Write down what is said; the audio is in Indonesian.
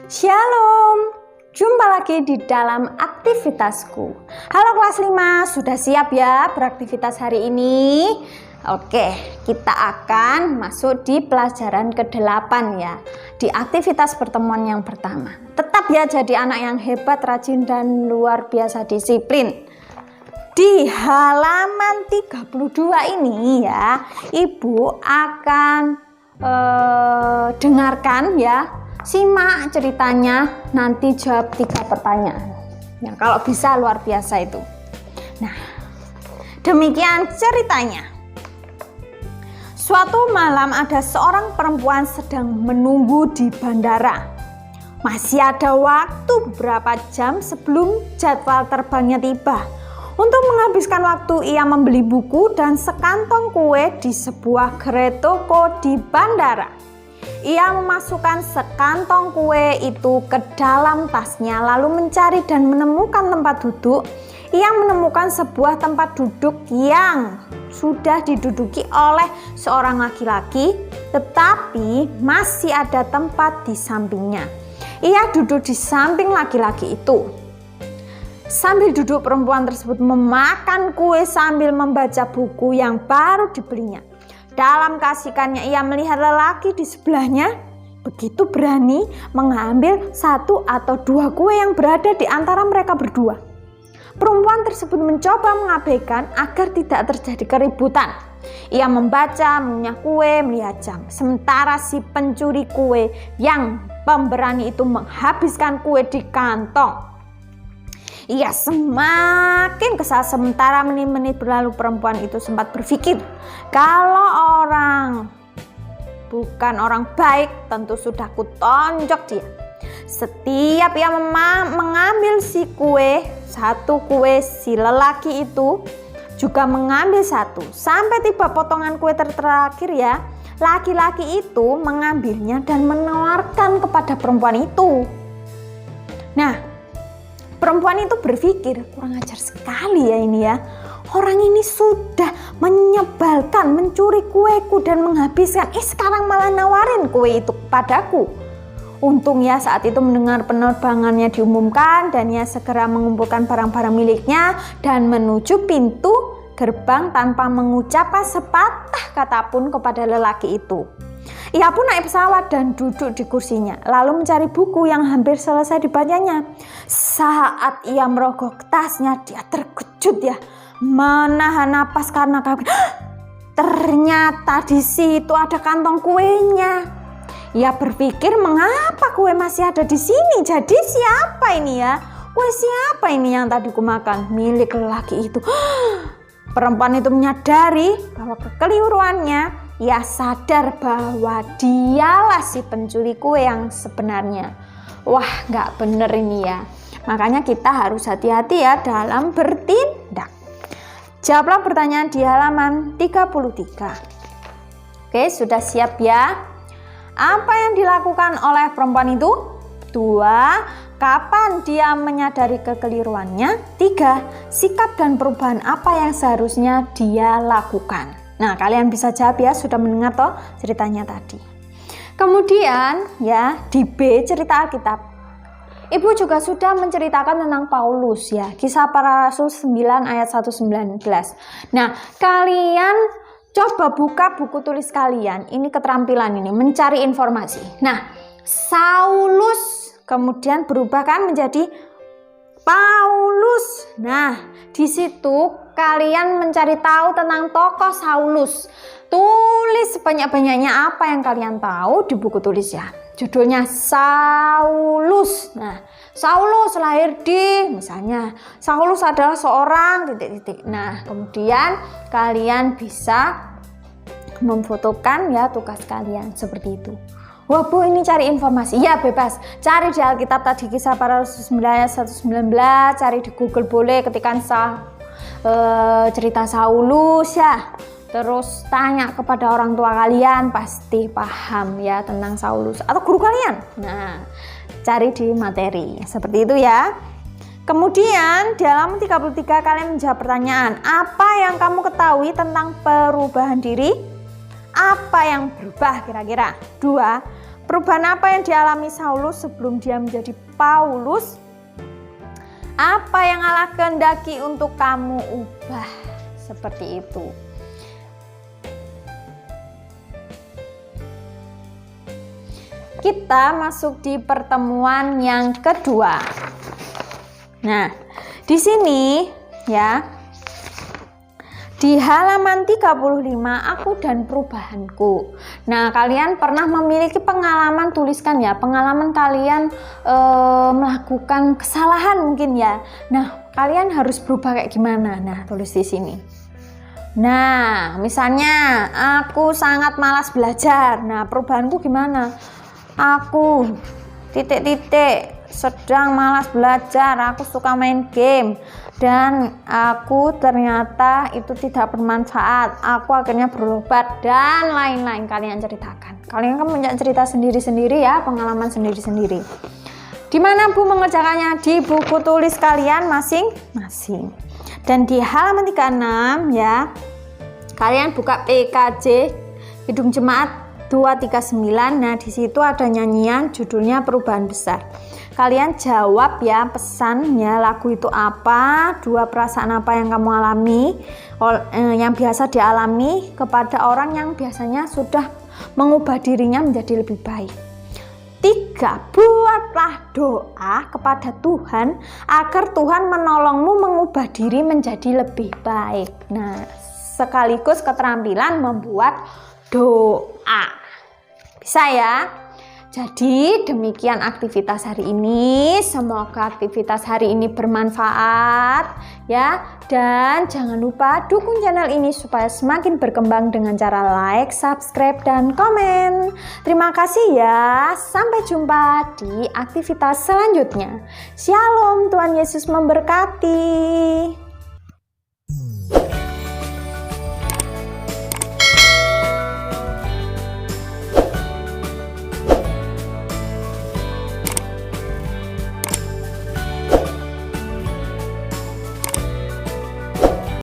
Shalom, jumpa lagi di dalam aktivitasku. Halo kelas 5, sudah siap ya beraktivitas hari ini? Oke, kita akan masuk di pelajaran ke-8 ya, di aktivitas pertemuan yang pertama. Tetap ya jadi anak yang hebat, rajin, dan luar biasa disiplin. Di halaman 32 ini ya, Ibu akan dengarkan ya, simak ceritanya, nanti jawab 3 pertanyaan. Nah, kalau bisa luar biasa itu. Nah, demikian ceritanya. Suatu malam ada seorang perempuan sedang menunggu di bandara. Masih ada waktu beberapa jam sebelum jadwal terbangnya tiba. Untuk menghabiskan waktu, ia membeli buku dan sekantong kue di sebuah gerai toko di bandara. Ia memasukkan sekantong kue itu ke dalam tasnya, lalu mencari dan menemukan tempat duduk. Ia menemukan sebuah tempat duduk yang sudah diduduki oleh seorang laki-laki, tetapi masih ada tempat di sampingnya. Ia duduk di samping laki-laki itu. Sambil duduk, perempuan tersebut memakan kue sambil membaca buku yang baru dibelinya. Dalam keasikannya, ia melihat lelaki di sebelahnya begitu berani mengambil 1 atau 2 kue yang berada di antara mereka berdua. Perempuan tersebut mencoba mengabaikan agar tidak terjadi keributan. Ia membaca, mengunyah kue, melihat jam. Sementara si pencuri kue yang pemberani itu menghabiskan kue di kantong. Ia semakin kesal. Sementara menit-menit berlalu, perempuan itu sempat berpikir, kalau orang bukan orang baik, tentu sudah kutonjok dia. Setiap ia mengambil si kue, 1 kue, si lelaki itu juga mengambil 1. Sampai tiba potongan kue terakhir ya, laki-laki itu mengambilnya dan menawarkan kepada perempuan itu. Nah, perempuan itu berpikir, kurang ajar sekali ya ini ya. Orang ini sudah menyebalkan, mencuri kueku dan menghabiskan. Sekarang malah nawarin kue itu padaku. Untungnya saat itu mendengar penerbangannya diumumkan dan ia segera mengumpulkan barang-barang miliknya dan menuju pintu gerbang tanpa mengucapkan sepatah kata pun kepada lelaki itu. Ia pun naik pesawat dan duduk di kursinya, lalu mencari buku yang hampir selesai dibacanya. Saat ia merogoh tasnya, dia terkejut ya, menahan napas karena kaget. Ternyata di situ ada kantong kuenya. Ia berpikir, mengapa kue masih ada di sini? Jadi siapa ini ya? Kue siapa ini yang tadi kumakan? Milik lelaki itu. Perempuan itu menyadari bahwa kekeliruannya. Ia sadar bahwa dialah si pencuri kue yang sebenarnya. Wah, nggak bener ini ya. Makanya kita harus hati-hati ya dalam bertindak. Jawablah pertanyaan di halaman 33. Oke, sudah siap ya? Apa yang dilakukan oleh perempuan itu? 2. Kapan dia menyadari kekeliruannya? 3. Sikap dan perubahan apa yang seharusnya dia lakukan? Nah, kalian bisa jawab ya, sudah mendengar toh ceritanya tadi. Kemudian ya, di B cerita Alkitab, Ibu juga sudah menceritakan tentang Paulus ya, Kisah Para Rasul 9 ayat 1-19. Nah, kalian coba buka buku tulis kalian, ini keterampilan ini, mencari informasi. Nah, Saulus kemudian berubah kan menjadi Paulus. Nah, di situ kalian mencari tahu tentang tokoh Saulus. Tulis sebanyak-banyaknya apa yang kalian tahu di buku tulis ya. Judulnya Saulus. Nah, Saulus lahir di, misalnya Saulus adalah seorang titik-titik. Nah, kemudian kalian bisa memfotokan ya tugas kalian seperti itu. Wah Bu, ini cari informasi. Ya bebas, cari di Alkitab tadi Kisah Para Rasul 9 ayat 1-19, cari di Google boleh, ketikkan cerita Saulus ya. Terus tanya kepada orang tua kalian, pasti paham ya tentang Saulus, atau guru kalian. Nah, cari di materi seperti itu ya. Kemudian di halaman 33 kalian menjawab pertanyaan, apa yang kamu ketahui tentang perubahan diri? Apa yang berubah kira-kira? 2. Perubahan apa yang dialami Saulus sebelum dia menjadi Paulus? Apa yang Allah kehendaki untuk kamu ubah? Seperti itu. Kita masuk di pertemuan yang kedua. Nah, di sini ya, di halaman 35, aku dan perubahanku. Nah, kalian pernah memiliki pengalaman, tuliskan ya, pengalaman kalian melakukan kesalahan mungkin ya. Nah, kalian harus berubah kayak gimana? Nah, tulis di sini. Nah, misalnya aku sangat malas belajar. Nah, perubahanku gimana? Aku sedang malas belajar, aku suka main game, dan aku ternyata itu tidak bermanfaat, aku akhirnya berobat, dan lain-lain. Kalian ceritakan, kalian kan punya cerita sendiri-sendiri ya, pengalaman sendiri-sendiri. Di mana Bu mengerjakannya? Di buku tulis kalian masing-masing. Dan di halaman 36 ya, kalian buka PKJ Kidung Jemaat 239. Nah, di situ ada nyanyian judulnya Perubahan Besar. Kalian jawab ya pesannya, lagu itu apa, 2 perasaan apa yang kamu alami, yang biasa dialami kepada orang yang biasanya sudah mengubah dirinya menjadi lebih baik. 3, buatlah doa kepada Tuhan agar Tuhan menolongmu mengubah diri menjadi lebih baik. Nah, sekaligus keterampilan membuat doa. Bisa ya? Jadi demikian aktivitas hari ini. Semoga aktivitas hari ini bermanfaat ya. Dan jangan lupa dukung channel ini supaya semakin berkembang dengan cara like, subscribe, dan komen. Terima kasih ya. Sampai jumpa di aktivitas selanjutnya. Shalom, Tuhan Yesus memberkati.